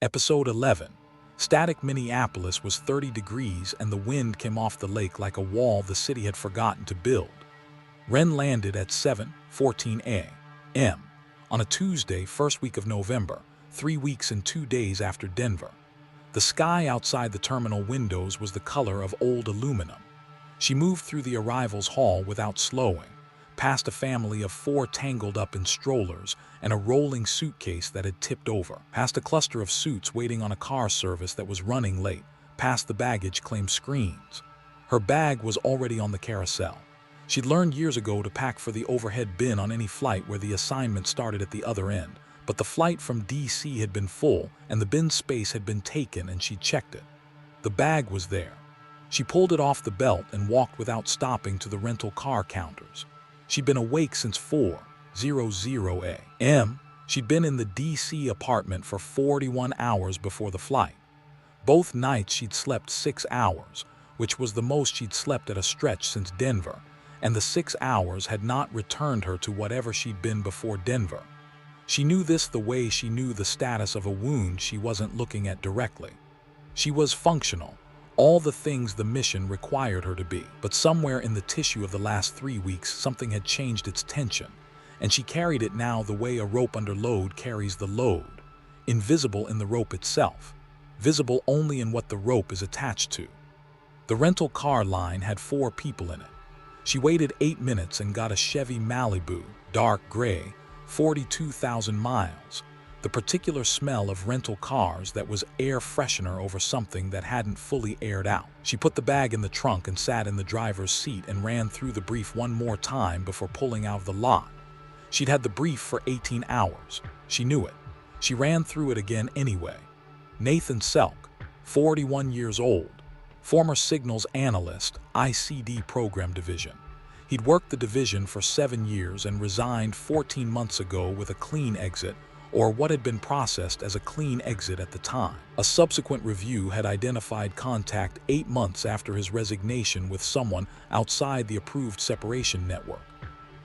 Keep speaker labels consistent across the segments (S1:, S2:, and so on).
S1: Episode 11. Static Minneapolis was 30 degrees and the wind came off the lake like a wall the city had forgotten to build. Renn landed at 7:14 a.m. on a Tuesday, first week of November, 3 weeks and 2 days after Denver. The sky outside the terminal windows was the color of old aluminum. She moved through the arrivals hall without slowing, past a family of 4 tangled up in strollers and a rolling suitcase that had tipped over, past a cluster of suits waiting on a car service that was running late, past the baggage claim screens. Her bag was already on the carousel. She'd learned years ago to pack for the overhead bin on any flight where the assignment started at the other end, but the flight from DC had been full and the bin space had been taken and she'd checked it. The bag was there. She pulled it off the belt and walked without stopping to the rental car counters. She'd been awake since 4:00 a.m. She'd been in the DC apartment for 41 hours before the flight. Both nights she'd slept 6 hours, which was the most she'd slept at a stretch since Denver, and the 6 hours had not returned her to whatever she'd been before Denver. She knew this the way she knew the status of a wound she wasn't looking at directly. She was functional, all the things the mission required her to be. But somewhere in the tissue of the last 3 weeks, something had changed its tension, and she carried it now the way a rope under load carries the load, invisible in the rope itself, visible only in what the rope is attached to. The rental car line had 4 people in it. She waited 8 minutes and got a Chevy Malibu, dark gray, 42,000 miles. The particular smell of rental cars that was air freshener over something that hadn't fully aired out. She put the bag in the trunk and sat in the driver's seat and ran through the brief one more time before pulling out of the lot. She'd had the brief for 18 hours. She knew it. She ran through it again anyway. Nathan Selk, 41 years old, former signals analyst, ICD program division. He'd worked the division for 7 years and resigned 14 months ago with a clean exit, or what had been processed as a clean exit at the time. A subsequent review had identified contact 8 months after his resignation with someone outside the approved separation network.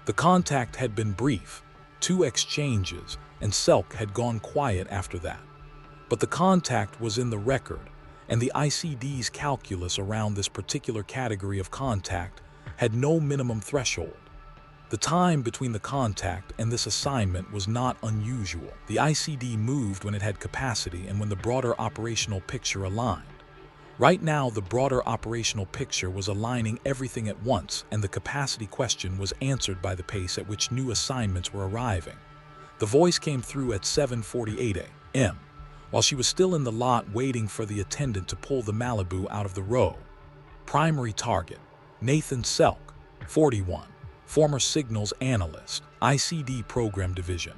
S1: The contact had been brief, 2 exchanges, and Selk had gone quiet after that. But the contact was in the record, and the ICD's calculus around this particular category of contact had no minimum threshold. The time between the contact and this assignment was not unusual. The ICD moved when it had capacity and when the broader operational picture aligned. Right now, the broader operational picture was aligning everything at once, and the capacity question was answered by the pace at which new assignments were arriving. The voice came through at 7:48 a.m., while she was still in the lot waiting for the attendant to pull the Malibu out of the row. Primary target: Nathan Selk, 41. Former signals analyst, ICD program division,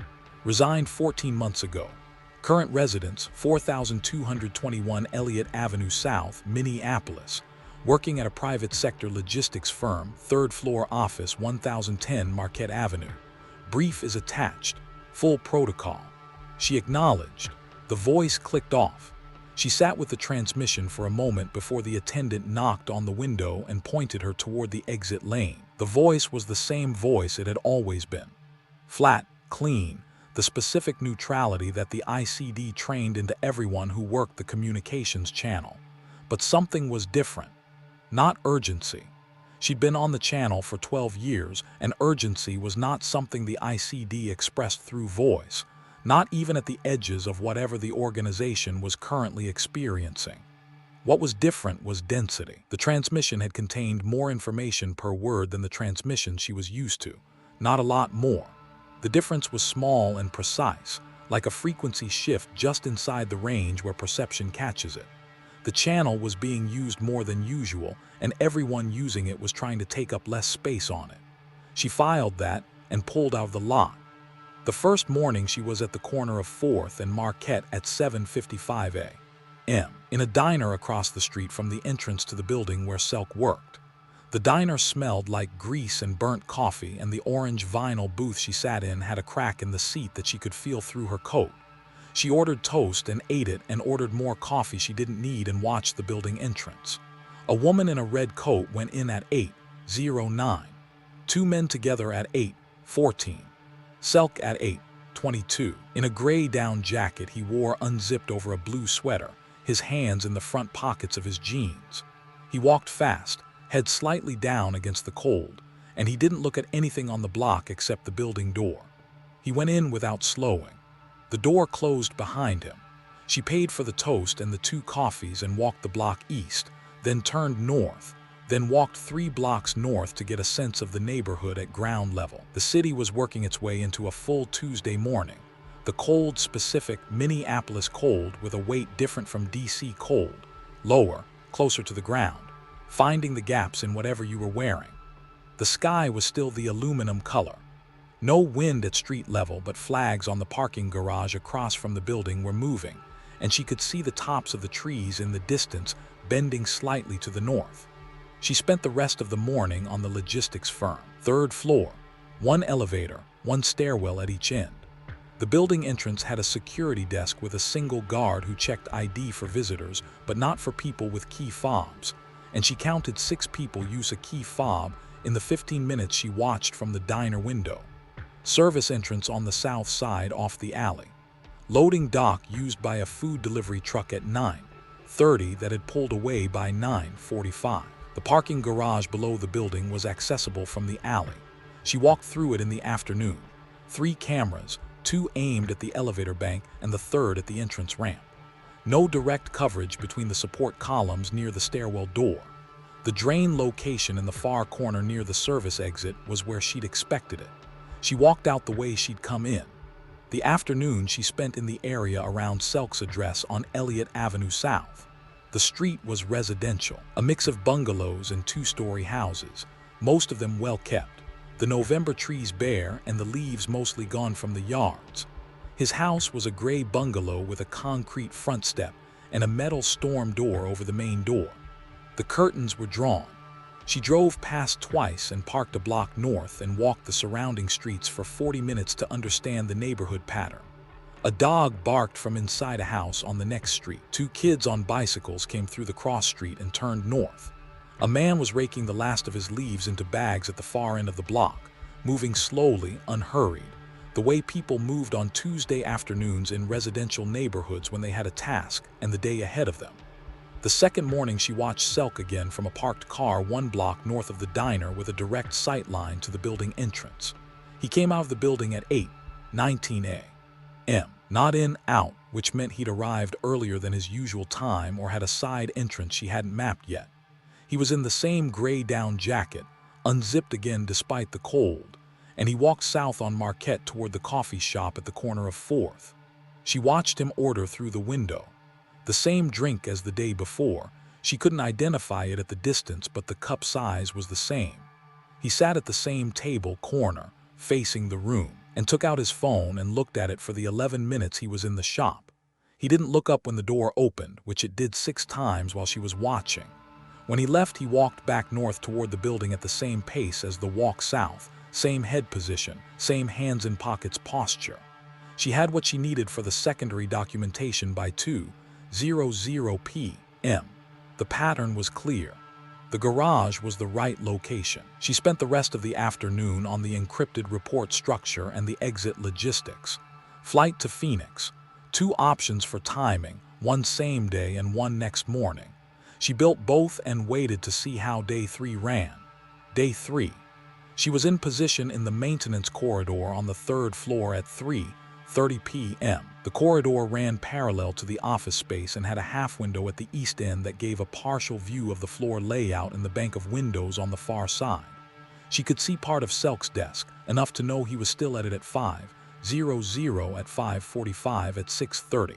S1: resigned 14 months ago. Current residence, 4221 Elliott Avenue South, Minneapolis. Working at a private sector logistics firm, 3rd floor office, 1010 Marquette Avenue. Brief is attached. Full protocol. She acknowledged. The voice clicked off. She sat with the transmission for a moment before the attendant knocked on the window and pointed her toward the exit lane. The voice was the same voice it had always been. Flat, clean, the specific neutrality that the ICD trained into everyone who worked the communications channel. But something was different. Not urgency. She'd been on the channel for 12 years, and urgency was not something the ICD expressed through voice, not even at the edges of whatever the organization was currently experiencing. What was different was density. The transmission had contained more information per word than the transmission she was used to, not a lot more. The difference was small and precise, like a frequency shift just inside the range where perception catches it. The channel was being used more than usual, and everyone using it was trying to take up less space on it. She filed that and pulled out of the lot. The first morning she was at the corner of 4th and Marquette at 7:55 a.m. in a diner across the street from the entrance to the building where Selk worked. The diner smelled like grease and burnt coffee, and the orange vinyl booth she sat in had a crack in the seat that she could feel through her coat. She ordered toast and ate it and ordered more coffee she didn't need and watched the building entrance. A woman in a red coat went in at 8:09. 2 men together at 8:14. Selk at 22. In a gray down jacket he wore unzipped over a blue sweater, his hands in the front pockets of his jeans. He walked fast, head slightly down against the cold, and he didn't look at anything on the block except the building door. He went in without slowing. The door closed behind him. She paid for the toast and the 2 coffees and walked the block east, then turned north, then walked 3 blocks north to get a sense of the neighborhood at ground level. The city was working its way into a full Tuesday morning. The cold, specific Minneapolis cold with a weight different from DC cold, lower, closer to the ground, finding the gaps in whatever you were wearing. The sky was still the aluminum color. No wind at street level, but flags on the parking garage across from the building were moving, and she could see the tops of the trees in the distance bending slightly to the north. She spent the rest of the morning on the logistics firm. 3rd floor, 1 elevator, 1 stairwell at each end. The building entrance had a security desk with a single guard who checked ID for visitors, but not for people with key fobs, and she counted 6 people use a key fob in the 15 minutes she watched from the diner window. Service entrance on the south side off the alley. Loading dock used by a food delivery truck at 9:30 that had pulled away by 9:45. The parking garage below the building was accessible from the alley. She walked through it in the afternoon. 3 cameras, 2 aimed at the elevator bank and the 3rd at the entrance ramp. No direct coverage between the support columns near the stairwell door. The drain location in the far corner near the service exit was where she'd expected it. She walked out the way she'd come in. The afternoon she spent in the area around Selk's address on Elliott Avenue South. The street was residential, a mix of bungalows and 2-story houses, most of them well kept, the November trees bare and the leaves mostly gone from the yards. His house was a gray bungalow with a concrete front step and a metal storm door over the main door. The curtains were drawn. She drove past twice and parked a block north and walked the surrounding streets for 40 minutes to understand the neighborhood pattern. A dog barked from inside a house on the next street. 2 kids on bicycles came through the cross street and turned north. A man was raking the last of his leaves into bags at the far end of the block, moving slowly, unhurried, the way people moved on Tuesday afternoons in residential neighborhoods when they had a task and the day ahead of them. The second morning she watched Selk again from a parked car 1 block north of the diner with a direct sight line to the building entrance. He came out of the building at 8:19 a.m. Not in, out, which meant he'd arrived earlier than his usual time or had a side entrance she hadn't mapped yet. He was in the same gray down jacket, unzipped again despite the cold, and he walked south on Marquette toward the coffee shop at the corner of 4th. She watched him order through the window. The same drink as the day before. She couldn't identify it at the distance, but the cup size was the same. He sat at the same table corner, facing the room, and took out his phone and looked at it for the 11 minutes he was in the shop. He didn't look up when the door opened, which it did 6 times while she was watching. When he left, he walked back north toward the building at the same pace as the walk south, same head position, same hands in pockets posture. She had what she needed for the secondary documentation by 2:00 p.m. The pattern was clear. The garage was the right location. She spent the rest of the afternoon on the encrypted report structure and the exit logistics. Flight to Phoenix. 2 options for timing, 1 same day and 1 next morning. She built both and waited to see how day 3 ran. Day 3. She was in position in the maintenance corridor on the 3rd floor at 3:30 p.m. The corridor ran parallel to the office space and had a half window at the east end that gave a partial view of the floor layout and the bank of windows on the far side. She could see part of Selk's desk, enough to know he was still at it at 5:00, at 5:45, at 6:30.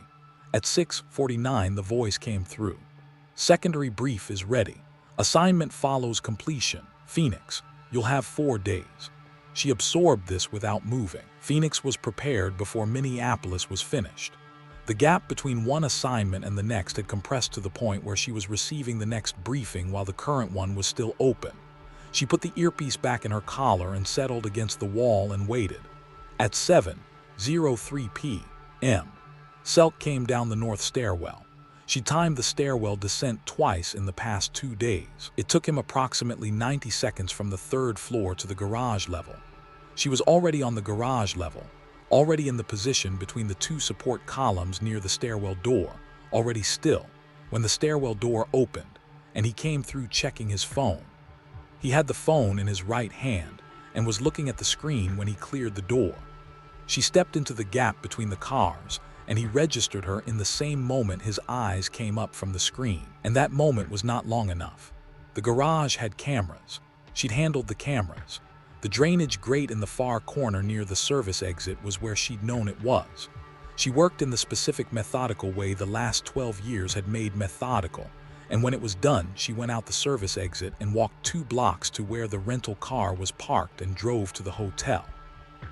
S1: At 6:49 the voice came through. Secondary brief is ready. Assignment follows completion. Phoenix, you'll have 4 days. She absorbed this without moving. Phoenix was prepared before Minneapolis was finished. The gap between one assignment and the next had compressed to the point where she was receiving the next briefing while the current one was still open. She put the earpiece back in her collar and settled against the wall and waited. At 7:03 p.m., Selk came down the north stairwell. She timed the stairwell descent twice in the past 2 days. It took him approximately 90 seconds from the 3rd floor to the garage level. She was already on the garage level, already in the position between the two support columns near the stairwell door, already still, when the stairwell door opened, and he came through checking his phone. He had the phone in his right hand and was looking at the screen when he cleared the door. She stepped into the gap between the cars, and he registered her in the same moment his eyes came up from the screen. And that moment was not long enough. The garage had cameras. She'd handled the cameras. The drainage grate in the far corner near the service exit was where she'd known it was. She worked in the specific methodical way the last 12 years had made methodical, and when it was done, she went out the service exit and walked 2 blocks to where the rental car was parked and drove to the hotel.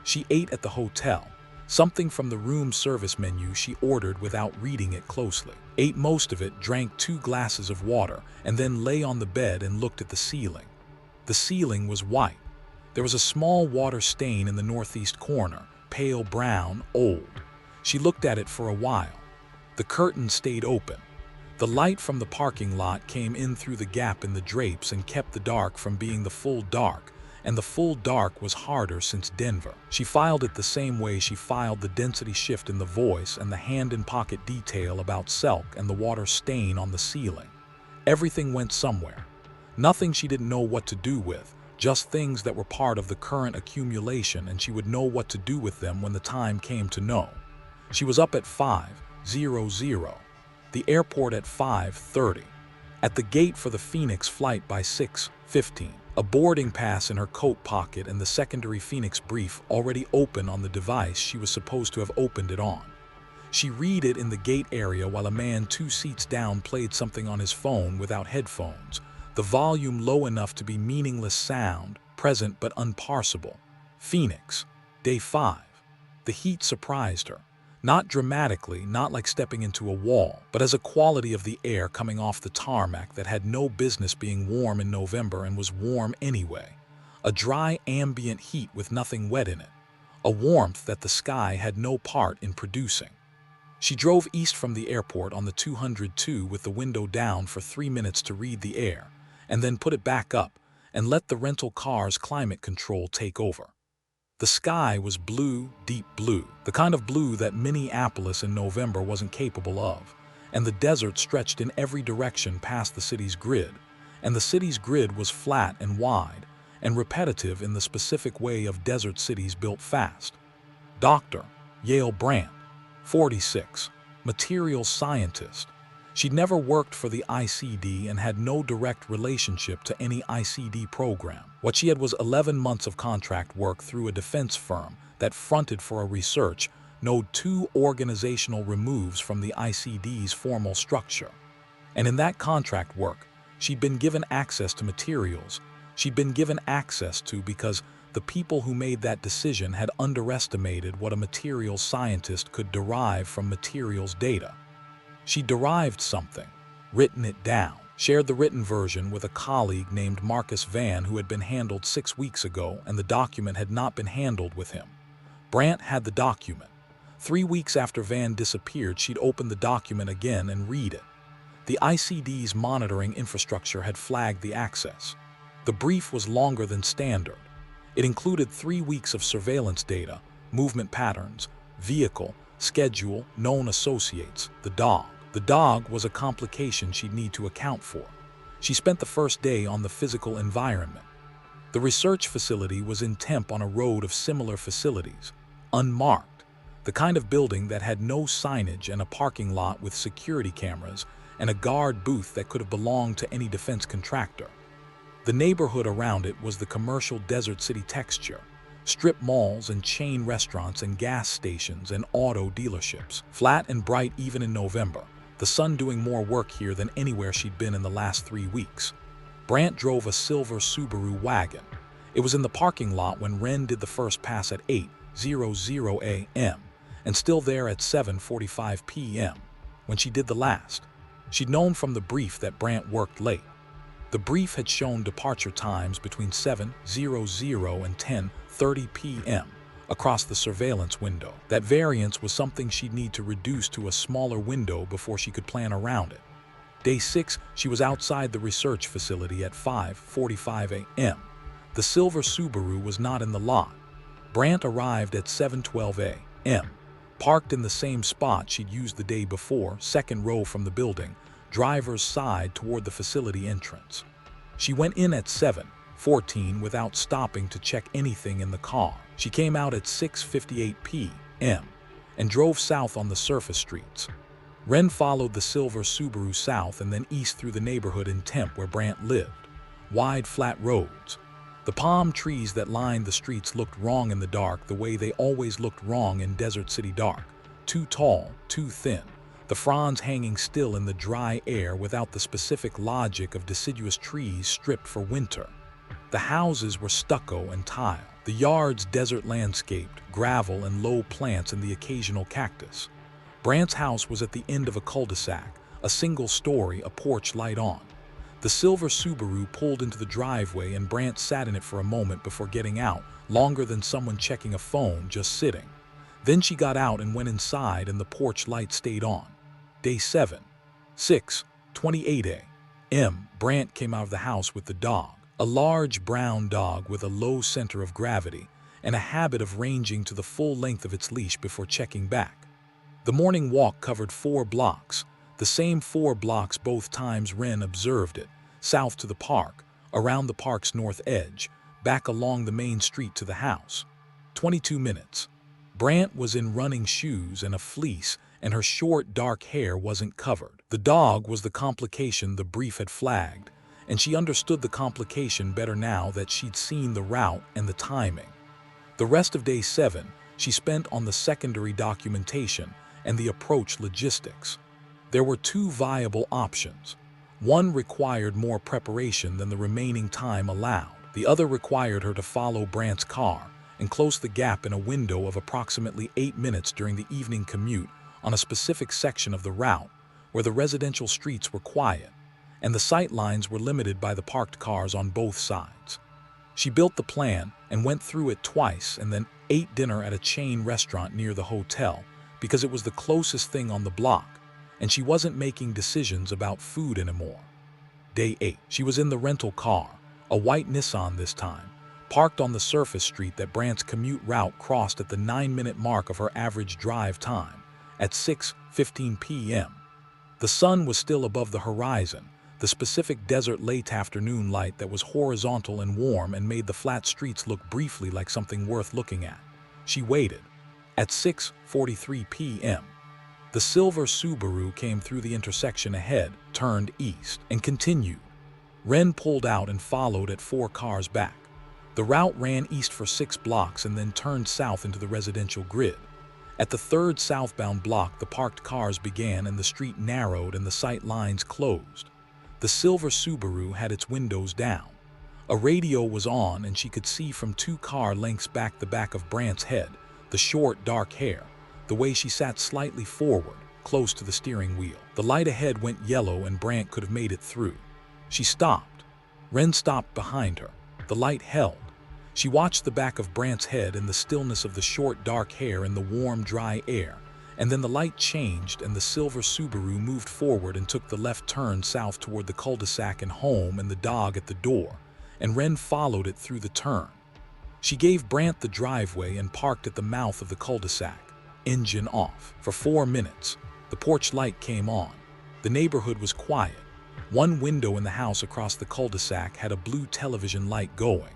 S1: She ate at the hotel, something from the room service menu she ordered without reading it closely. Ate most of it, drank 2 glasses of water, and then lay on the bed and looked at the ceiling. The ceiling was white. There was a small water stain in the northeast corner, pale brown, old. She looked at it for a while. The curtain stayed open. The light from the parking lot came in through the gap in the drapes and kept the dark from being the full dark, and the full dark was harder since Denver. She filed it the same way she filed the density shift in the voice and the hand-in-pocket detail about Selk and the water stain on the ceiling. Everything went somewhere. Nothing she didn't know what to do with, just things that were part of the current accumulation, and she would know what to do with them when the time came to know. She was up at 5:00, the airport at 5:30, at the gate for the Phoenix flight by 6:15, a boarding pass in her coat pocket and the secondary Phoenix brief already open on the device she was supposed to have opened it on. She read it in the gate area while a man 2 seats down played something on his phone without headphones, the volume low enough to be meaningless sound, present but unparsable. Phoenix, day 5. The heat surprised her. Not dramatically, not like stepping into a wall, but as a quality of the air coming off the tarmac that had no business being warm in November and was warm anyway. A dry ambient heat with nothing wet in it. A warmth that the sky had no part in producing. She drove east from the airport on the 202 with the window down for 3 minutes to read the air, and then put it back up and let the rental car's climate control take over. The sky was blue, deep blue, the kind of blue that Minneapolis in November wasn't capable of, and the desert stretched in every direction past the city's grid, and the city's grid was flat and wide, and repetitive in the specific way of desert cities built fast. Dr. Yale Brandt, 46, materials scientist. She'd never worked for the ICD and had no direct relationship to any ICD program. What she had was 11 months of contract work through a defense firm that fronted for a research, node 2 organizational removes from the ICD's formal structure. And in that contract work, she'd been given access to materials. She'd been given access to because the people who made that decision had underestimated what a materials scientist could derive from materials data. She derived something, written it down, shared the written version with a colleague named Marcus Van who had been handled 6 weeks ago, and the document had not been handled with him. Brandt had the document. 3 weeks after Van disappeared, she'd open the document again and read it. The ICD's monitoring infrastructure had flagged the access. The brief was longer than standard. It included 3 weeks of surveillance data, movement patterns, vehicle, schedule, known associates, the dog. The dog was a complication she'd need to account for. She spent the first day on the physical environment. The research facility was in Temp on a road of similar facilities, unmarked, the kind of building that had no signage and a parking lot with security cameras and a guard booth that could have belonged to any defense contractor. The neighborhood around it was the commercial desert city texture. Strip malls and chain restaurants and gas stations and auto dealerships. Flat and bright even in November, the sun doing more work here than anywhere she'd been in the last 3 weeks. Brandt drove a silver Subaru wagon. It was in the parking lot when Renn did the first pass at 8:00 a.m. and still there at 7:45 p.m. when she did the last. She'd known from the brief that Brandt worked late. The brief had shown departure times between 7:00 and 10:30 p.m. across the surveillance window. That variance was something she'd need to reduce to a smaller window before she could plan around it. Day 6, she was outside the research facility at 5:45 a.m. The silver Subaru was not in the lot. Brandt arrived at 7:12 a.m. M. Parked in the same spot she'd used the day before, second row from the building, driver's side toward the facility entrance. She went in at 7:14 without stopping to check anything in the car. She came out at 6:58 p.m. and drove south on the surface streets. Renn followed the silver Subaru south and then east through the neighborhood in Temp where Brant lived. Wide, flat roads. The palm trees that lined the streets looked wrong in the dark the way they always looked wrong in Desert City dark. Too tall, too thin. The fronds hanging still in the dry air without the specific logic of deciduous trees stripped for winter. The houses were stucco and tile. The yards desert landscaped, gravel and low plants and the occasional cactus. Brant's house was at the end of a cul-de-sac, a single story, a porch light on. The silver Subaru pulled into the driveway and Brant sat in it for a moment before getting out, longer than someone checking a phone, just sitting. Then she got out and went inside and the porch light stayed on. Day 7. 6:28 a.m. Brant came out of the house with the dog, a large brown dog with a low center of gravity and a habit of ranging to the full length of its leash before checking back. The morning walk covered 4 blocks, the same 4 blocks both times Renn observed it, south to the park, around the park's north edge, back along the main street to the house. 22 minutes. Brant was in running shoes and a fleece, and her short, dark hair wasn't covered. The dog was the complication the brief had flagged, and she understood the complication better now that she'd seen the route and the timing. The rest of day 7 she spent on the secondary documentation and the approach logistics. There were 2 viable options. One required more preparation than the remaining time allowed. The other required her to follow Brant's car and close the gap in a window of approximately 8 minutes during the evening commute on a specific section of the route where the residential streets were quiet and the sight lines were limited by the parked cars on both sides. She built the plan and went through it twice and then ate dinner at a chain restaurant near the hotel because it was the closest thing on the block and she wasn't making decisions about food anymore. Day 8. She was in the rental car, a white Nissan this time, parked on the surface street that Brant's commute route crossed at the 9-minute mark of her average drive time, at 6:15 p.m. The sun was still above the horizon, the specific desert late afternoon light that was horizontal and warm and made the flat streets look briefly like something worth looking at. She waited. At 6:43 p.m., the silver Subaru came through the intersection ahead, turned east, and continued. Renn pulled out and followed at 4 cars back. The route ran east for 6 blocks and then turned south into the residential grid. At the 3rd southbound block, the parked cars began and the street narrowed and the sight lines closed. The silver Subaru had its windows down. A radio was on and she could see from 2 car lengths back the back of Brant's head, the short, dark hair, the way she sat slightly forward, close to the steering wheel. The light ahead went yellow and Brant could have made it through. She stopped. Renn stopped behind her. The light held. She watched the back of Brant's head and the stillness of the short, dark hair in the warm, dry air, and then the light changed and the silver Subaru moved forward and took the left turn south toward the cul-de-sac and home and the dog at the door, and Renn followed it through the turn. She gave Brant the driveway and parked at the mouth of the cul-de-sac, engine off. For 4 minutes, the porch light came on. The neighborhood was quiet. One window in the house across the cul-de-sac had a blue television light going.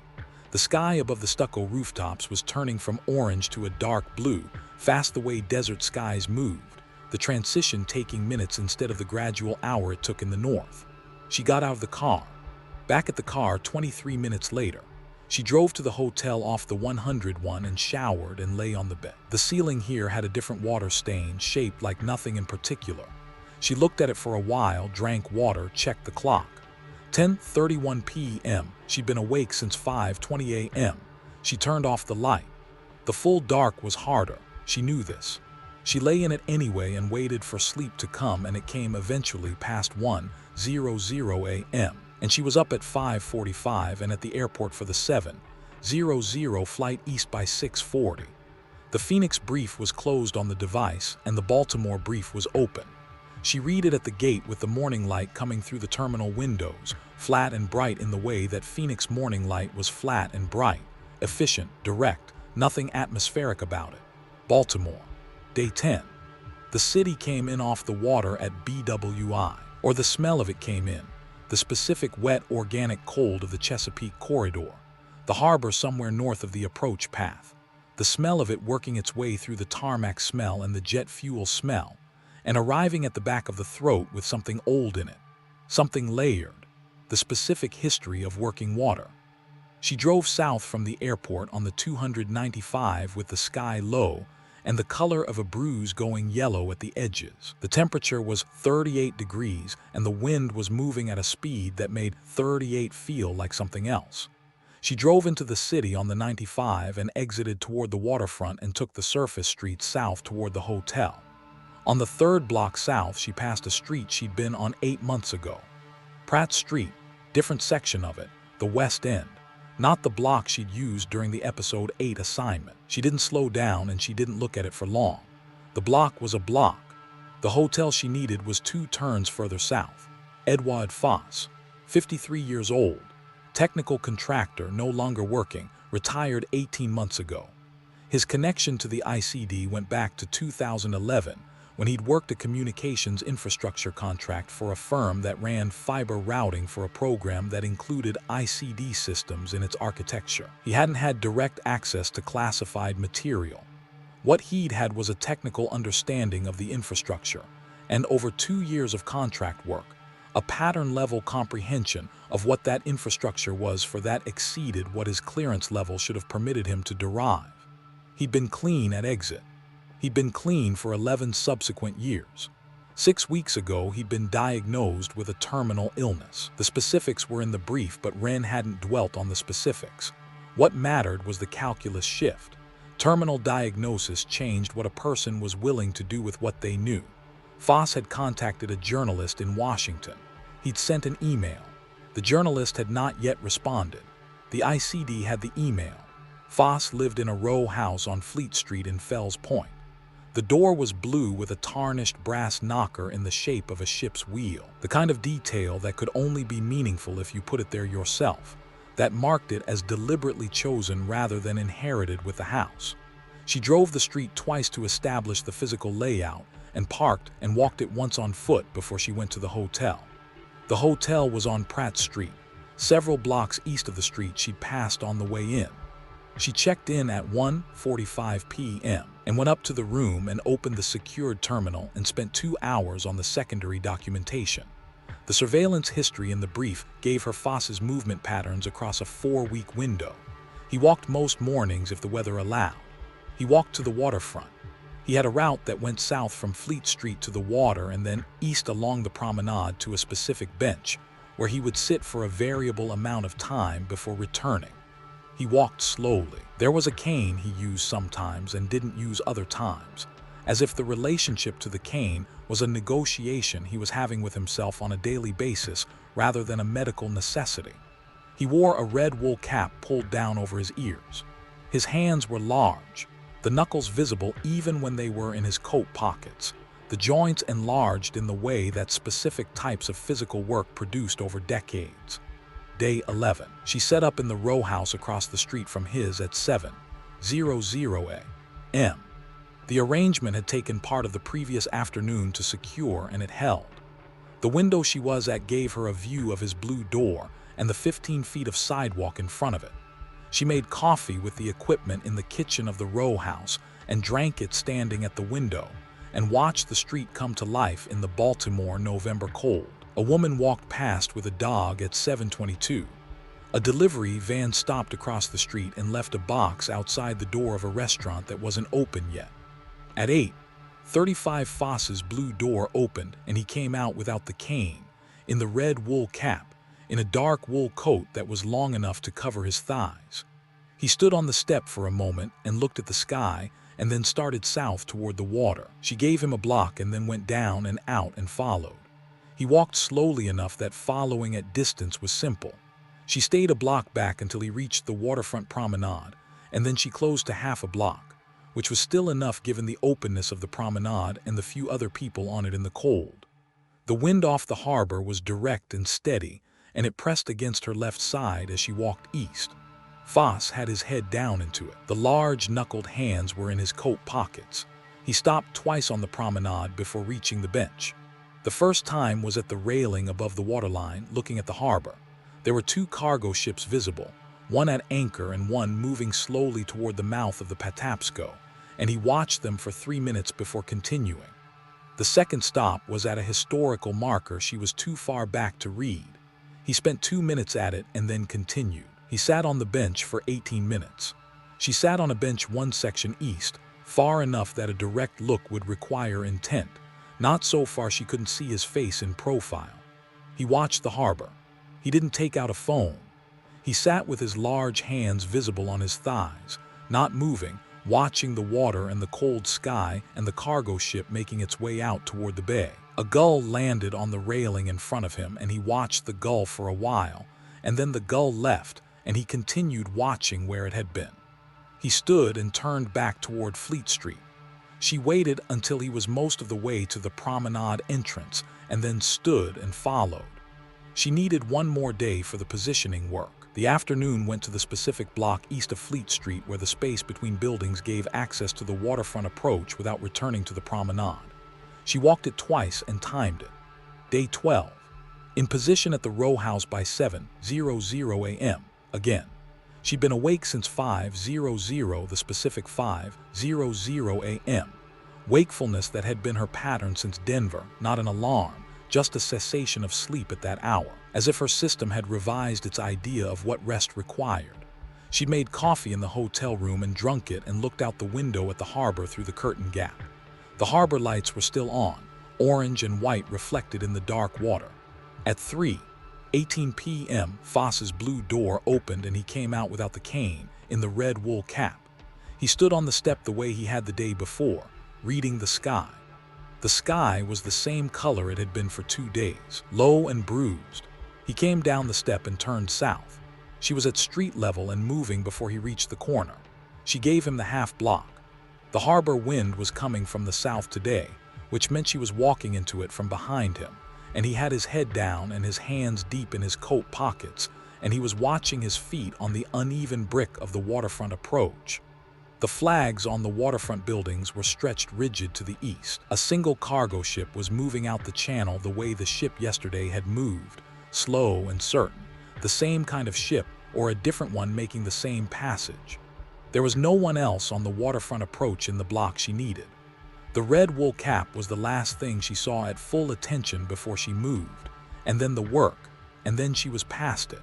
S1: The sky above the stucco rooftops was turning from orange to a dark blue, fast the way desert skies moved, the transition taking minutes instead of the gradual hour it took in the north. She got out of the car. Back at the car 23 minutes later, she drove to the hotel off the 101 and showered and lay on the bed. The ceiling here had a different water stain, shaped like nothing in particular. She looked at it for a while, drank water, checked the clock. 10:31 p.m. She'd been awake since 5:20 a.m. She turned off the light. The full dark was harder. She knew this. She lay in it anyway and waited for sleep to come, and it came eventually past 1:00 a.m. And she was up at 5:45 and at the airport for the 7:00 flight east by 6:40. The Phoenix brief was closed on the device and the Baltimore brief was open. She read it at the gate with the morning light coming through the terminal windows, flat and bright in the way that Phoenix morning light was flat and bright, efficient, direct, nothing atmospheric about it. Baltimore. Day 10. The city came in off the water at BWI, or the smell of it came in, the specific wet organic cold of the Chesapeake corridor, the harbor somewhere north of the approach path, the smell of it working its way through the tarmac smell and the jet fuel smell, and arriving at the back of the throat with something old in it, something layered, the specific history of working water. She drove south from the airport on the 295 with the sky low and the color of a bruise going yellow at the edges. The temperature was 38 degrees and the wind was moving at a speed that made 38 feel like something else. She drove into the city on the 95 and exited toward the waterfront and took the surface streets south toward the hotel. On the third block south, she passed a street she'd been on 8 months ago. Pratt Street, different section of it, the West End. Not the block she'd used during the episode 8 assignment. She didn't slow down and she didn't look at it for long. The block was a block. The hotel she needed was 2 turns further south. Edward Foss, 53 years old, technical contractor, no longer working, retired 18 months ago. His connection to the ICD went back to 2011, when he'd worked a communications infrastructure contract for a firm that ran fiber routing for a program that included ICD systems in its architecture. He hadn't had direct access to classified material. What he'd had was a technical understanding of the infrastructure, and over 2 years of contract work, a pattern-level comprehension of what that infrastructure was for that exceeded what his clearance level should have permitted him to derive. He'd been clean at exit. He'd been clean for 11 subsequent years. 6 weeks ago, he'd been diagnosed with a terminal illness. The specifics were in the brief, but Renn hadn't dwelt on the specifics. What mattered was the calculus shift. Terminal diagnosis changed what a person was willing to do with what they knew. Foss had contacted a journalist in Washington. He'd sent an email. The journalist had not yet responded. The ICD had the email. Foss lived in a row house on Fleet Street in Fells Point. The door was blue with a tarnished brass knocker in the shape of a ship's wheel, the kind of detail that could only be meaningful if you put it there yourself, that marked it as deliberately chosen rather than inherited with the house. She drove the street twice to establish the physical layout and parked and walked it once on foot before she went to the hotel. The hotel was on Pratt Street, several blocks east of the street she'd passed on the way in. She checked in at 1:45 p.m. and went up to the room and opened the secured terminal and spent 2 hours on the secondary documentation. The surveillance history in the brief gave her Foss's movement patterns across a 4-week window. He walked most mornings if the weather allowed. He walked to the waterfront. He had a route that went south from Fleet Street to the water and then east along the promenade to a specific bench, where he would sit for a variable amount of time before returning. He walked slowly. There was a cane he used sometimes and didn't use other times, as if the relationship to the cane was a negotiation he was having with himself on a daily basis rather than a medical necessity. He wore a red wool cap pulled down over his ears. His hands were large, the knuckles visible even when they were in his coat pockets, the joints enlarged in the way that specific types of physical work produced over decades. Day 11. She set up in the row house across the street from his at 7:00 a.m. The arrangement had taken part of the previous afternoon to secure, and it held. The window she was at gave her a view of his blue door and the 15 feet of sidewalk in front of it. She made coffee with the equipment in the kitchen of the row house and drank it standing at the window and watched the street come to life in the Baltimore November cold. A woman walked past with a dog at 7:22. A delivery van stopped across the street and left a box outside the door of a restaurant that wasn't open yet. At 8:35, Foss's blue door opened and he came out without the cane, in the red wool cap, in a dark wool coat that was long enough to cover his thighs. He stood on the step for a moment and looked at the sky and then started south toward the water. She gave him a block and then went down and out and followed. He walked slowly enough that following at distance was simple. She stayed a block back until he reached the waterfront promenade, and then she closed to half a block, which was still enough given the openness of the promenade and the few other people on it in the cold. The wind off the harbor was direct and steady, and it pressed against her left side as she walked east. Foss had his head down into it. The large knuckled hands were in his coat pockets. He stopped twice on the promenade before reaching the bench. The first time was at the railing above the waterline, looking at the harbor. There were 2 cargo ships visible, one at anchor and one moving slowly toward the mouth of the Patapsco, and he watched them for 3 minutes before continuing. The second stop was at a historical marker she was too far back to read. He spent 2 minutes at it and then continued. He sat on the bench for 18 minutes. She sat on a bench 1 section east, far enough that a direct look would require intent, not so far she couldn't see his face in profile. He watched the harbor. He didn't take out a phone. He sat with his large hands visible on his thighs, not moving, watching the water and the cold sky and the cargo ship making its way out toward the bay. A gull landed on the railing in front of him, and he watched the gull for a while, and then the gull left, and he continued watching where it had been. He stood and turned back toward Fleet Street. She waited until he was most of the way to the promenade entrance and then stood and followed. She needed 1 more day for the positioning work. The afternoon went to the specific block east of Fleet Street where the space between buildings gave access to the waterfront approach without returning to the promenade. She walked it twice and timed it. Day 12. In position at the row house by 7:00 a.m. Again. She'd been awake since 5:00, the specific 5:00 a.m. Wakefulness that had been her pattern since Denver, not an alarm, just a cessation of sleep at that hour, as if her system had revised its idea of what rest required. She'd made coffee in the hotel room and drunk it and looked out the window at the harbor through the curtain gap. The harbor lights were still on, orange and white reflected in the dark water. At 3:18 p.m., Foss's blue door opened and he came out without the cane, in the red wool cap. He stood on the step the way he had the day before, reading the sky. The sky was the same color it had been for 2 days, low and bruised. He came down the step and turned south. She was at street level and moving before he reached the corner. She gave him the half block. The harbor wind was coming from the south today, which meant she was walking into it from behind him, and he had his head down and his hands deep in his coat pockets, and he was watching his feet on the uneven brick of the waterfront approach. The flags on the waterfront buildings were stretched rigid to the east. A single cargo ship was moving out the channel the way the ship yesterday had moved, slow and certain, the same kind of ship or a different one making the same passage. There was no one else on the waterfront approach in the block she needed. The red wool cap was the last thing she saw at full attention before she moved, and then the work, and then she was past it.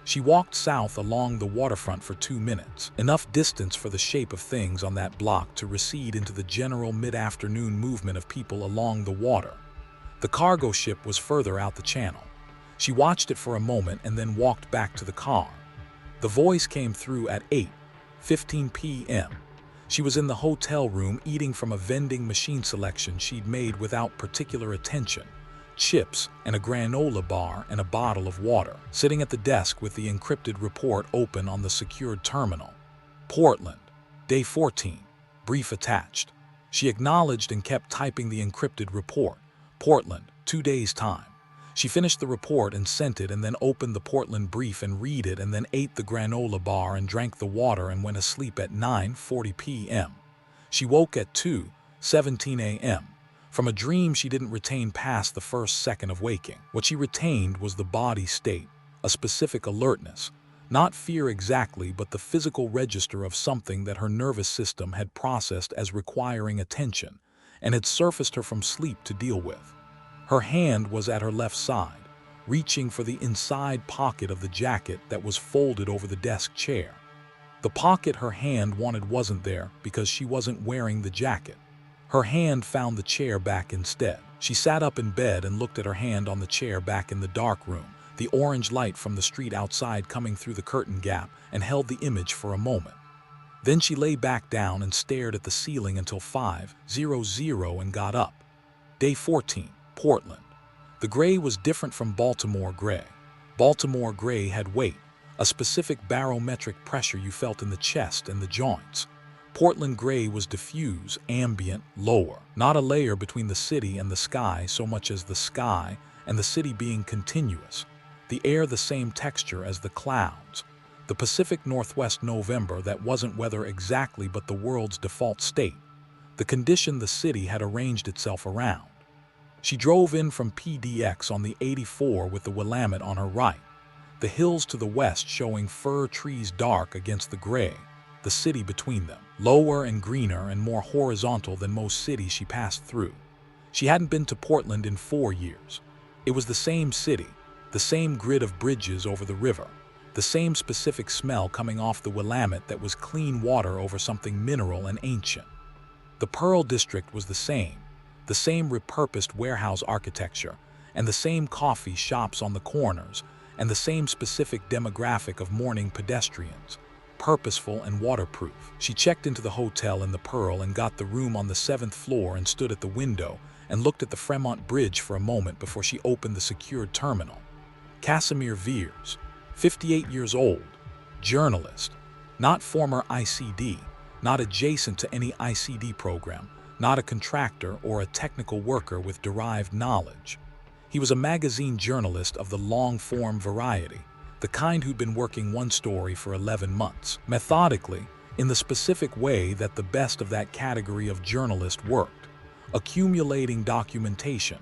S1: She walked south along the waterfront for 2 minutes, enough distance for the shape of things on that block to recede into the general mid-afternoon movement of people along the water. The cargo ship was further out the channel. She watched it for a moment and then walked back to the car. The voice came through at 8:15 p.m. She was in the hotel room eating from a vending machine selection she'd made without particular attention. Chips and a granola bar and a bottle of water, sitting at the desk with the encrypted report open on the secured terminal. Portland, day 14, brief attached. She acknowledged and kept typing the encrypted report. Portland, 2 days' time. She finished the report and sent it and then opened the Portland brief and read it and then ate the granola bar and drank the water and went asleep at 9:40 p.m. She woke at 2:17 a.m. from a dream she didn't retain past the first second of waking. What she retained was the body state, a specific alertness, not fear exactly, but the physical register of something that her nervous system had processed as requiring attention and had surfaced her from sleep to deal with. Her hand was at her left side, reaching for the inside pocket of the jacket that was folded over the desk chair. The pocket her hand wanted wasn't there because she wasn't wearing the jacket. Her hand found the chair back instead. She sat up in bed and looked at her hand on the chair back in the dark room, the orange light from the street outside coming through the curtain gap, and held the image for a moment. Then she lay back down and stared at the ceiling until 5:00 and got up. Day 14. Portland. The gray was different from Baltimore gray. Baltimore gray had weight, a specific barometric pressure you felt in the chest and the joints. Portland gray was diffuse, ambient, lower, not a layer between the city and the sky so much as the sky and the city being continuous, the air the same texture as the clouds. The Pacific Northwest November that wasn't weather exactly but the world's default state, the condition the city had arranged itself around. She drove in from PDX on the 84 with the Willamette on her right, the hills to the west showing fir trees dark against the gray, the city between them, lower and greener and more horizontal than most cities she passed through. She hadn't been to Portland in 4 years. It was the same city, the same grid of bridges over the river, the same specific smell coming off the Willamette that was clean water over something mineral and ancient. The Pearl District was the same repurposed warehouse architecture, and the same coffee shops on the corners, and the same specific demographic of morning pedestrians, purposeful and waterproof. She checked into the hotel in the Pearl and got the room on the 7th floor and stood at the window and looked at the Fremont Bridge for a moment before she opened the secured terminal. Casimir Veers, 58 years old, journalist, not former ICD, not adjacent to any ICD program, not a contractor or a technical worker with derived knowledge. He was a magazine journalist of the long-form variety, the kind who'd been working one story for 11 months, methodically, in the specific way that the best of that category of journalist worked, accumulating documentation,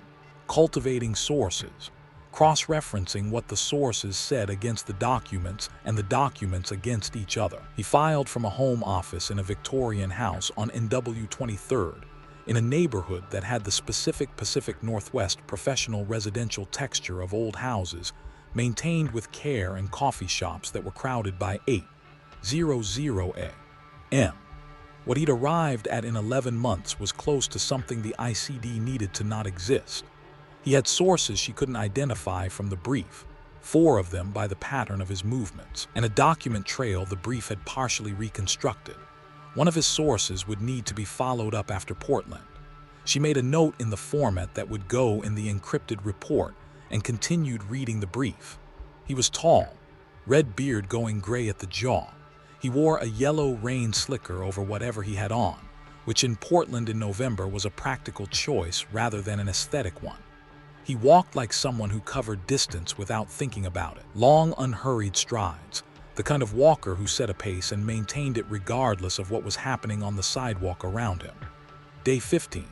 S1: cultivating sources, cross-referencing what the sources said against the documents and the documents against each other. He filed from a home office in a Victorian house on NW 23rd, in a neighborhood that had the specific Pacific Northwest professional residential texture of old houses, maintained with care and coffee shops that were crowded by 800 a.m. What he'd arrived at in 11 months was close to something the ICD needed to not exist. He had sources she couldn't identify from the brief, 4 of them by the pattern of his movements, and a document trail the brief had partially reconstructed. One of his sources would need to be followed up after Portland. She made a note in the format that would go in the encrypted report and continued reading the brief. He was tall, red beard going gray at the jaw. He wore a yellow rain slicker over whatever he had on, which in Portland in November was a practical choice rather than an aesthetic one. He walked like someone who covered distance without thinking about it. Long, unhurried strides, the kind of walker who set a pace and maintained it regardless of what was happening on the sidewalk around him. Day 15.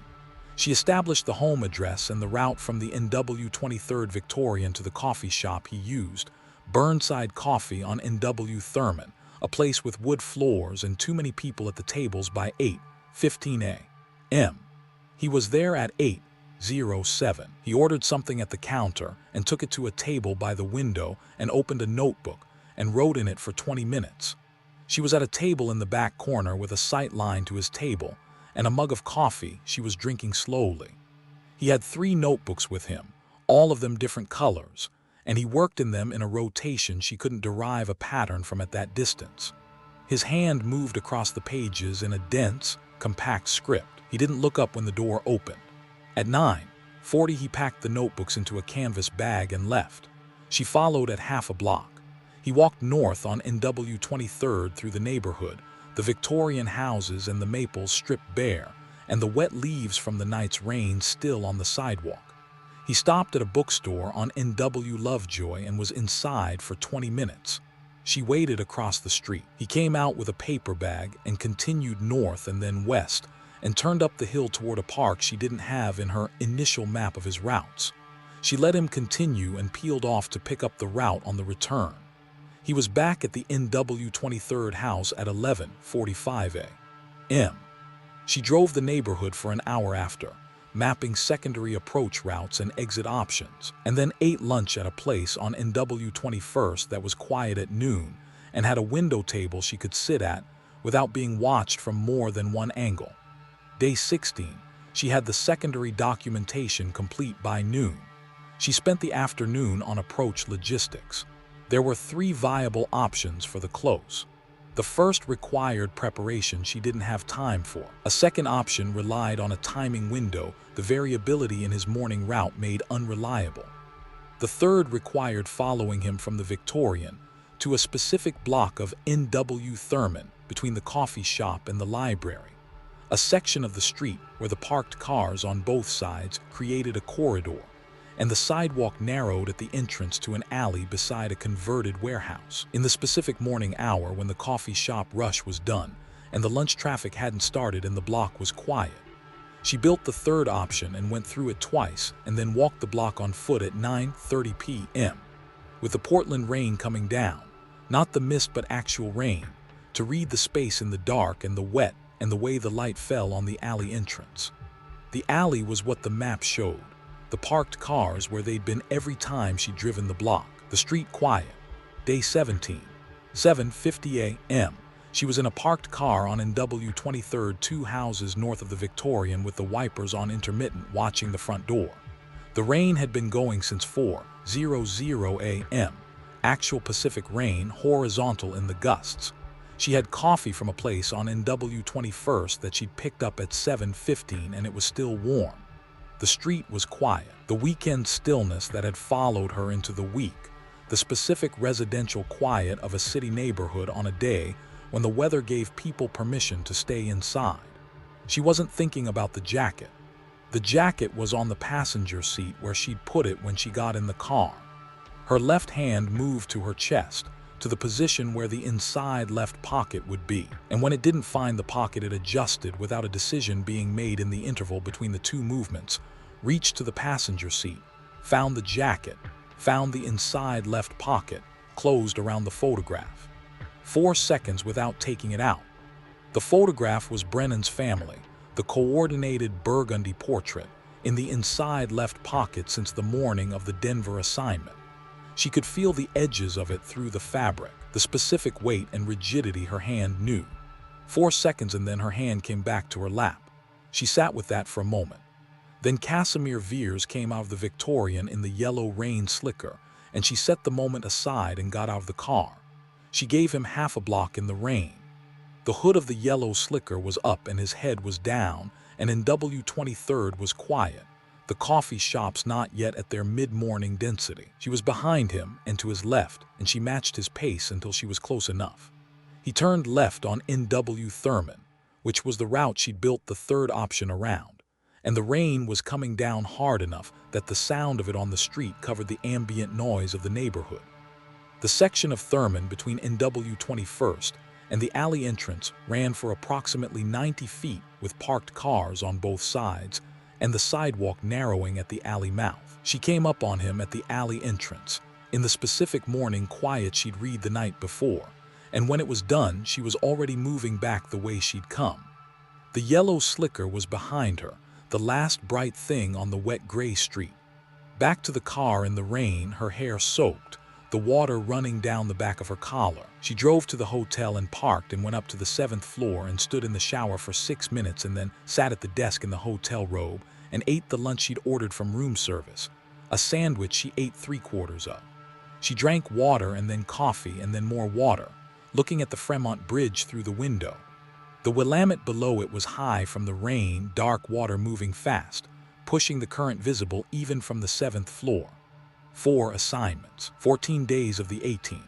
S1: She established the home address and the route from the NW 23rd Victorian to the coffee shop he used, Burnside Coffee on NW Thurman, a place with wood floors and too many people at the tables by 8:15 a.m. He was there at 8:07. He ordered something at the counter and took it to a table by the window and opened a notebook and wrote in it for 20 minutes. She was at a table in the back corner with a sight line to his table and a mug of coffee she was drinking slowly. He had 3 notebooks with him, all of them different colors, and he worked in them in a rotation she couldn't derive a pattern from at that distance. His hand moved across the pages in a dense, compact script. He didn't look up when the door opened. At 9:40 he packed the notebooks into a canvas bag and left. She followed at half a block. He walked north on NW 23rd through the neighborhood, the Victorian houses and the maples stripped bare, and the wet leaves from the night's rain still on the sidewalk. He stopped at a bookstore on NW Lovejoy and was inside for 20 minutes. She waited across the street. He came out with a paper bag and continued north and then west, and turned up the hill toward a park she didn't have in her initial map of his routes. She let him continue and peeled off to pick up the route on the return. He was back at the NW 23rd house at 11:45 a.m. She drove the neighborhood for an hour after, mapping secondary approach routes and exit options, and then ate lunch at a place on NW 21st that was quiet at noon and had a window table she could sit at without being watched from more than one angle. Day 16, she had the secondary documentation complete by noon. She spent the afternoon on approach logistics. There were 3 viable options for the close. The first required preparation she didn't have time for. A second option relied on a timing window the variability in his morning route made unreliable. The third required following him from the Victorian to a specific block of NW Thurman between the coffee shop and the library, a section of the street where the parked cars on both sides created a corridor, and the sidewalk narrowed at the entrance to an alley beside a converted warehouse. In the specific morning hour when the coffee shop rush was done, and the lunch traffic hadn't started and the block was quiet, she built the third option and went through it twice, and then walked the block on foot at 9:30 p.m. with the Portland rain coming down, not the mist but actual rain, to read the space in the dark and the wet and the way the light fell on the alley entrance. The alley was what the map showed, the parked cars where they'd been every time she'd driven the block, the street quiet. Day 17, 7:50 a.m. She was in a parked car on NW 23rd, 2 houses north of the Victorian, with the wipers on intermittent, watching the front door. The rain had been going since 4:00 a.m. Actual Pacific rain, horizontal in the gusts. She had coffee from a place on NW 21st that she'd picked up at 7:15, and it was still warm. The street was quiet. The weekend stillness that had followed her into the week. The specific residential quiet of a city neighborhood on a day when the weather gave people permission to stay inside. She wasn't thinking about the jacket. The jacket was on the passenger seat where she'd put it when she got in the car. Her left hand moved to her chest, to the position where the inside left pocket would be, and when it didn't find the pocket, it adjusted without a decision being made in the interval between the two movements, reached to the passenger seat, found the jacket, found the inside left pocket, closed around the photograph. 4 seconds without taking it out. The photograph was Brennan's family, the coordinated burgundy portrait, in the inside left pocket since the morning of the Denver assignment. She could feel the edges of it through the fabric, the specific weight and rigidity her hand knew. 4 seconds, and then her hand came back to her lap. She sat with that for a moment. Then Casimir Veers came out of the Victorian in the yellow rain slicker, and she set the moment aside and got out of the car. She gave him half a block in the rain. The hood of the yellow slicker was up and his head was down, and NW 23rd was quiet, the coffee shops not yet at their mid-morning density. She was behind him and to his left, and she matched his pace until she was close enough. He turned left on NW Thurman, which was the route she'd built the third option around, and the rain was coming down hard enough that the sound of it on the street covered the ambient noise of the neighborhood. The section of Thurman between NW 21st and the alley entrance ran for approximately 90 feet with parked cars on both sides and the sidewalk narrowing at the alley mouth. She came up on him at the alley entrance, in the specific morning quiet she'd read the night before, and when it was done, she was already moving back the way she'd come. The yellow slicker was behind her, the last bright thing on the wet gray street. Back to the car in the rain, her hair soaked, the water running down the back of her collar. She drove to the hotel and parked and went up to the 7th floor and stood in the shower for 6 minutes and then sat at the desk in the hotel robe and ate the lunch she'd ordered from room service, a sandwich she ate 3/4 of. She drank water and then coffee and then more water, looking at the Fremont Bridge through the window. The Willamette below it was high from the rain, dark water moving fast, pushing the current visible even from the 7th floor. 4 assignments, 14 days of the 18.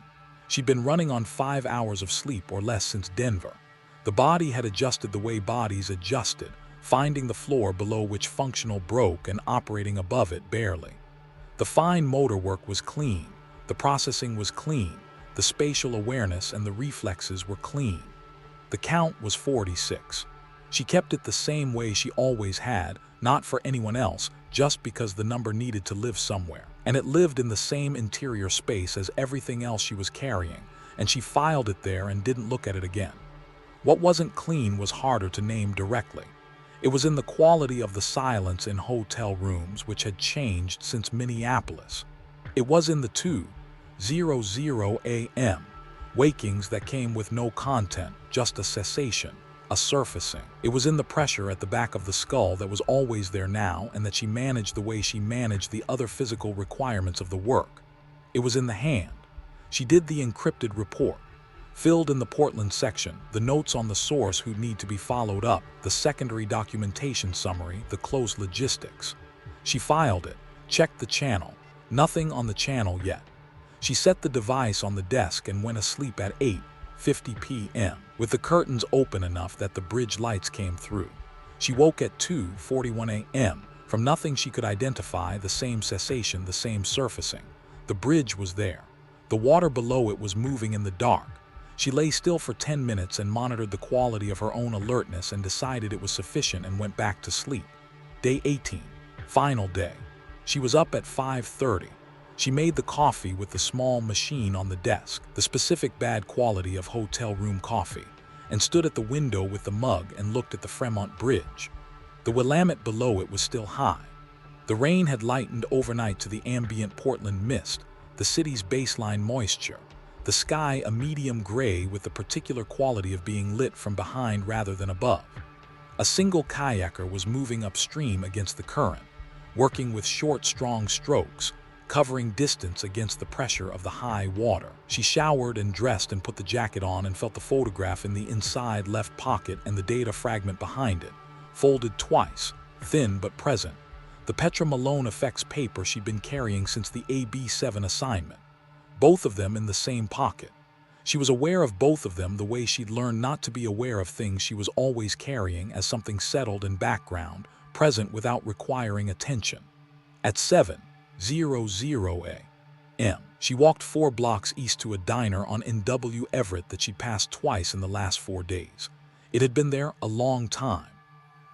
S1: She'd been running on 5 hours of sleep or less since Denver. The body had adjusted the way bodies adjusted, finding the floor below which functional broke and operating above it barely. The fine motor work was clean, the processing was clean, the spatial awareness and the reflexes were clean. The count was 46. She kept it the same way she always had, not for anyone else, just because the number needed to live somewhere. And it lived in the same interior space as everything else she was carrying, and she filed it there and didn't look at it again. What wasn't clean was harder to name directly. It was in the quality of the silence in hotel rooms, which had changed since Minneapolis. It was in the 2:00 a.m. wakings that came with no content, just a cessation, a surfacing. It was in the pressure at the back of the skull that was always there now, and that she managed the way she managed the other physical requirements of the work. It was in the hand. She did the encrypted report, filled in the Portland section, the notes on the source who'd need to be followed up, the secondary documentation summary, the close logistics. She filed it, checked the channel, nothing on the channel yet. She set the device on the desk and went asleep at 8:50 p.m. with the curtains open enough that the bridge lights came through. She woke at 2:41 a.m. From nothing she could identify, the same cessation, the same surfacing. The bridge was there. The water below it was moving in the dark. She lay still for 10 minutes and monitored the quality of her own alertness and decided it was sufficient and went back to sleep. Day 18. Final day. She was up at 5:30. She made the coffee with the small machine on the desk, the specific bad quality of hotel room coffee, and stood at the window with the mug and looked at the Fremont Bridge. The Willamette below it was still high. The rain had lightened overnight to the ambient Portland mist, the city's baseline moisture, the sky a medium gray with the particular quality of being lit from behind rather than above. A single kayaker was moving upstream against the current, working with short, strong strokes, covering distance against the pressure of the high water. She showered and dressed and put the jacket on and felt the photograph in the inside left pocket and the data fragment behind it, folded twice, thin but present. The Petra Malone effects paper she'd been carrying since the AB7 assignment. Both of them in the same pocket. She was aware of both of them the way she'd learned not to be aware of things she was always carrying as something settled in background, present without requiring attention. At 7:00 a.m., she walked 4 blocks east to a diner on N.W. Everett that she'd passed twice in the last 4 days. It had been there a long time.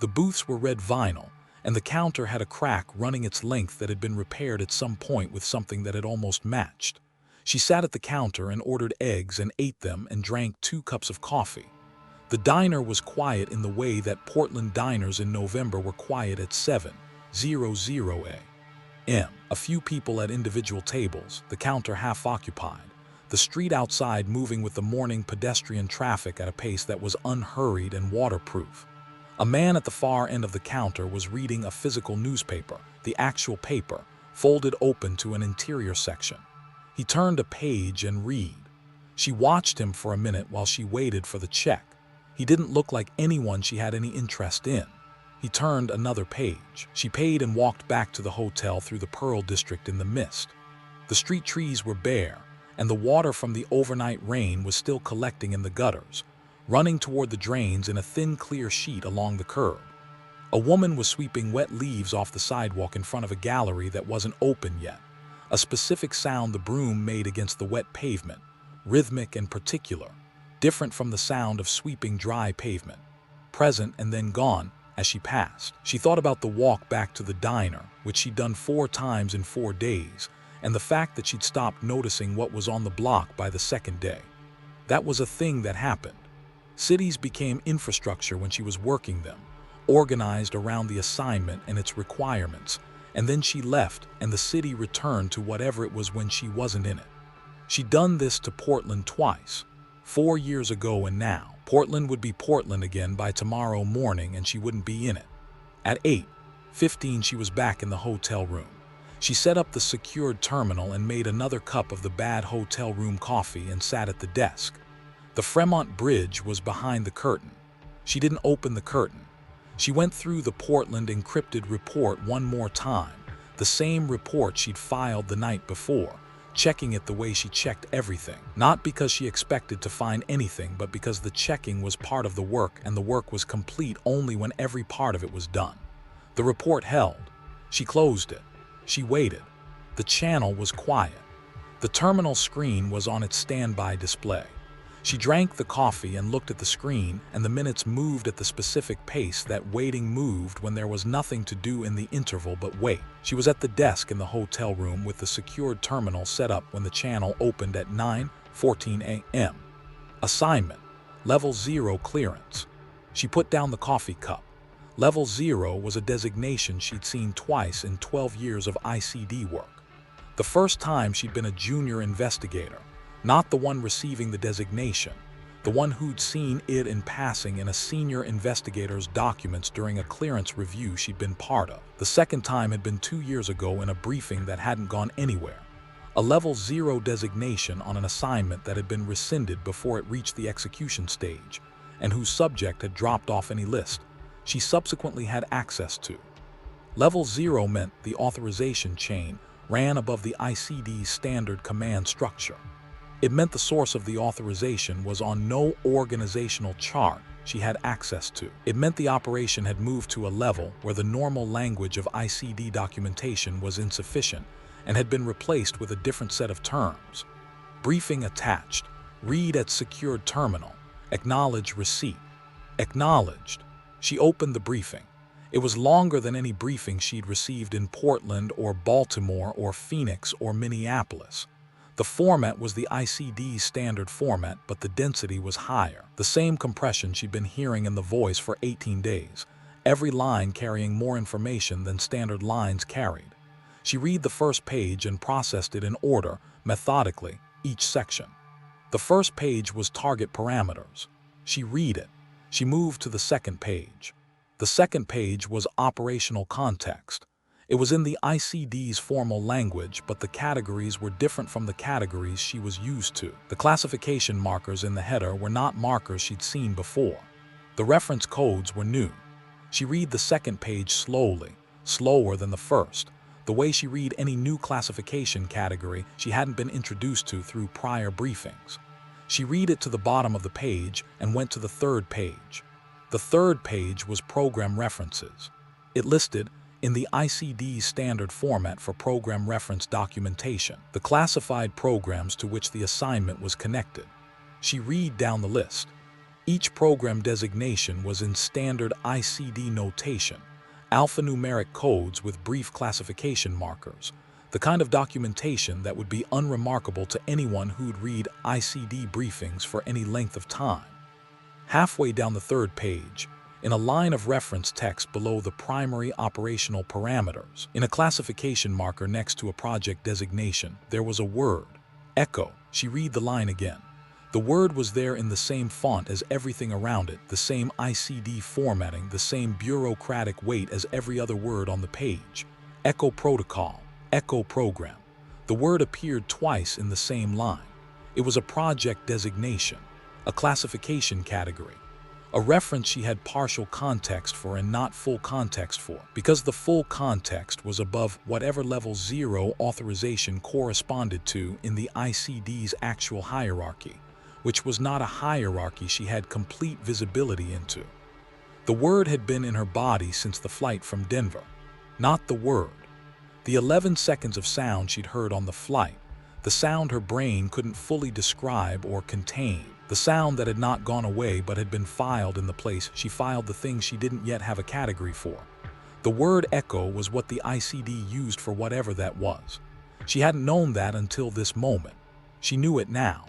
S1: The booths were red vinyl, and the counter had a crack running its length that had been repaired at some point with something that had almost matched. She sat at the counter and ordered eggs and ate them and drank 2 cups of coffee. The diner was quiet in the way that Portland diners in November were quiet at 7:00 a.m. A few people at individual tables, the counter half occupied, the street outside moving with the morning pedestrian traffic at a pace that was unhurried and waterproof. A man at the far end of the counter was reading a physical newspaper, the actual paper, folded open to an interior section. He turned a page and read. She watched him for a minute while she waited for the check. He didn't look like anyone she had any interest in. He turned another page. She paid and walked back to the hotel through the Pearl District in the mist. The street trees were bare, and the water from the overnight rain was still collecting in the gutters, running toward the drains in a thin, clear sheet along the curb. A woman was sweeping wet leaves off the sidewalk in front of a gallery that wasn't open yet. A specific sound the broom made against the wet pavement, rhythmic and particular, different from the sound of sweeping dry pavement, present and then gone as she passed. She thought about the walk back to the diner, which she'd done 4 times in 4 days, and the fact that she'd stopped noticing what was on the block by the second day. That was a thing that happened. Cities became infrastructure when she was working them, organized around the assignment and its requirements, and then she left and the city returned to whatever it was when she wasn't in it. She'd done this to Portland twice, 4 years ago and now. Portland would be Portland again by tomorrow morning and she wouldn't be in it. At 8:15 she was back in the hotel room. She set up the secured terminal and made another cup of the bad hotel room coffee and sat at the desk. The Fremont Bridge was behind the curtain. She didn't open the curtain. She went through the Portland encrypted report one more time, the same report she'd filed the night before, checking it the way she checked everything. Not because she expected to find anything, but because the checking was part of the work and the work was complete only when every part of it was done. The report held. She closed it. She waited. The channel was quiet. The terminal screen was on its standby display. She drank the coffee and looked at the screen, and the minutes moved at the specific pace that waiting moved when there was nothing to do in the interval but wait. She was at the desk in the hotel room with the secured terminal set up when the channel opened at 9:14 a.m. Assignment: Level 0 clearance. She put down the coffee cup. Level 0 was a designation she'd seen twice in 12 years of ICD work. The first time she'd been a junior investigator, not the one receiving the designation, the one who'd seen it in passing in a senior investigator's documents during a clearance review she'd been part of. The second time had been 2 years ago in a briefing that hadn't gone anywhere. A Level 0 designation on an assignment that had been rescinded before it reached the execution stage, and whose subject had dropped off any list she subsequently had access to. Level 0 meant the authorization chain ran above the ICD's standard command structure. It meant the source of the authorization was on no organizational chart she had access to. It meant the operation had moved to a level where the normal language of ICD documentation was insufficient and had been replaced with a different set of terms. Briefing attached. Read at secured terminal. Acknowledge receipt. Acknowledged. She opened the briefing. It was longer than any briefing she'd received in Portland or Baltimore or Phoenix or Minneapolis. The format was the ICD's standard format, but the density was higher. The same compression she'd been hearing in the voice for 18 days, every line carrying more information than standard lines carried. She read the first page and processed it in order, methodically, each section. The first page was target parameters. She read it. She moved to the second page. The second page was operational context. It was in the ICD's formal language, but the categories were different from the categories she was used to. The classification markers in the header were not markers she'd seen before. The reference codes were new. She read the second page slowly, slower than the first, the way she read any new classification category she hadn't been introduced to through prior briefings. She read it to the bottom of the page and went to the third page. The third page was program references. It listed, in the ICD's standard format for program reference documentation, the classified programs to which the assignment was connected. She read down the list. Each program designation was in standard ICD notation, alphanumeric codes with brief classification markers, the kind of documentation that would be unremarkable to anyone who'd read ICD briefings for any length of time. Halfway down the third page, in a line of reference text below the primary operational parameters, in a classification marker next to a project designation, there was a word, echo. She read the line again. The word was there in the same font as everything around it, the same ICD formatting, the same bureaucratic weight as every other word on the page. Echo protocol, echo program. The word appeared twice in the same line. It was a project designation, a classification category, a reference she had partial context for and not full context for, because the full context was above whatever level 0 authorization corresponded to in the ICD's actual hierarchy, which was not a hierarchy she had complete visibility into. The word had been in her body since the flight from Denver. Not the word. The 11 seconds of sound she'd heard on the flight, the sound her brain couldn't fully describe or contain, the sound that had not gone away but had been filed in the place she filed the things she didn't yet have a category for. The word echo was what the ICD used for whatever that was. She hadn't known that until this moment. She knew it now.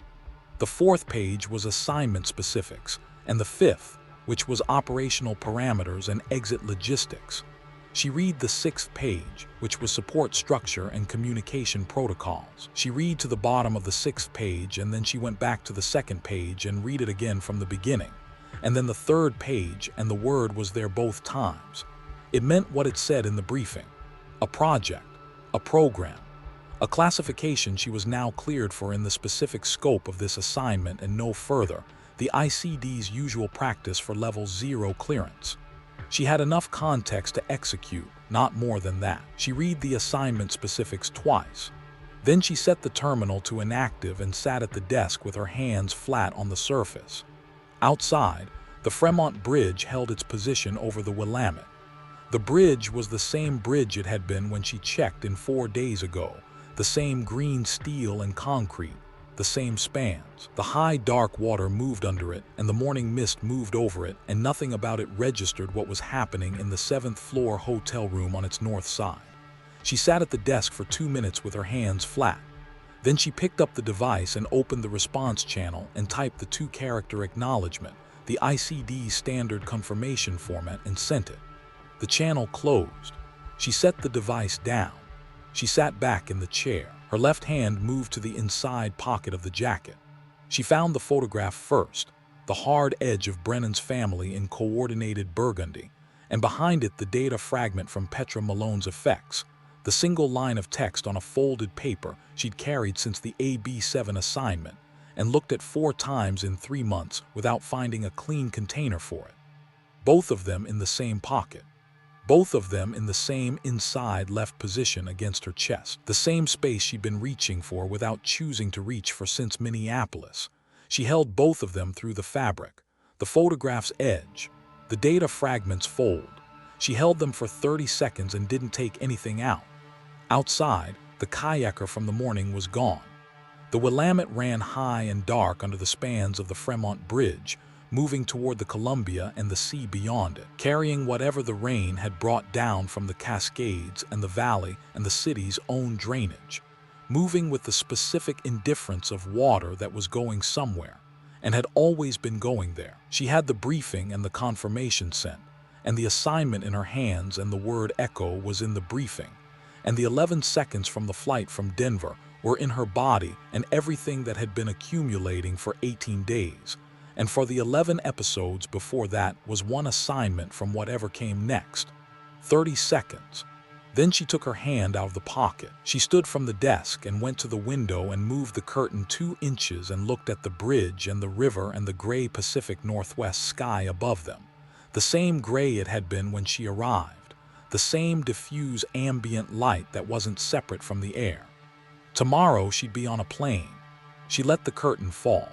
S1: The fourth page was assignment specifics, and the fifth, which was operational parameters and exit logistics. She read the sixth page, which was support structure and communication protocols. She read to the bottom of the sixth page, and then she went back to the second page and read it again from the beginning. And then the third page, and the word was there both times. It meant what it said in the briefing. A project, a program, a classification she was now cleared for in the specific scope of this assignment and no further, the ICD's usual practice for level 0 clearance. She had enough context to execute, not more than that. She read the assignment specifics twice. Then she set the terminal to inactive and sat at the desk with her hands flat on the surface. Outside, the Fremont Bridge held its position over the Willamette. The bridge was the same bridge it had been when she checked in 4 days ago, the same green steel and concrete, the same spans. The high dark water moved under it, and the morning mist moved over it, and nothing about it registered what was happening in the 7th floor hotel room on its north side. She sat at the desk for 2 minutes with her hands flat. Then she picked up the device and opened the response channel and typed the 2-character acknowledgement, the ICD's standard confirmation format, and sent it. The channel closed. She set the device down. She sat back in the chair. Her left hand moved to the inside pocket of the jacket. She found the photograph first, the hard edge of Brennan's family in coordinated burgundy, and behind it the data fragment from Petra Malone's effects, the single line of text on a folded paper she'd carried since the AB7 assignment, and looked at 4 times in 3 months without finding a clean container for it. Both of them in the same pocket. Both of them in the same inside left position against her chest, the same space she'd been reaching for without choosing to reach for since Minneapolis. She held both of them through the fabric, The photograph's edge. The data fragments fold. She held them for 30 seconds and didn't take anything out. Outside, the kayaker from the morning was gone. The Willamette ran high and dark under the spans of the Fremont Bridge, moving toward the Columbia and the sea beyond it, carrying whatever the rain had brought down from the Cascades and the valley and the city's own drainage, moving with the specific indifference of water that was going somewhere, and had always been going there. She had the briefing and the confirmation sent, and the assignment in her hands, and the word echo was in the briefing, and the 11 seconds from the flight from Denver were in her body, and everything that had been accumulating for 18 days. And for the 11 episodes before that was one assignment from whatever came next. 30 seconds. Then she took her hand out of the pocket. She stood from the desk and went to the window and moved the curtain 2 inches and looked at the bridge and the river and the gray Pacific Northwest sky above them. The same gray it had been when she arrived. The same diffuse ambient light that wasn't separate from the air. Tomorrow she'd be on a plane. She let the curtain fall.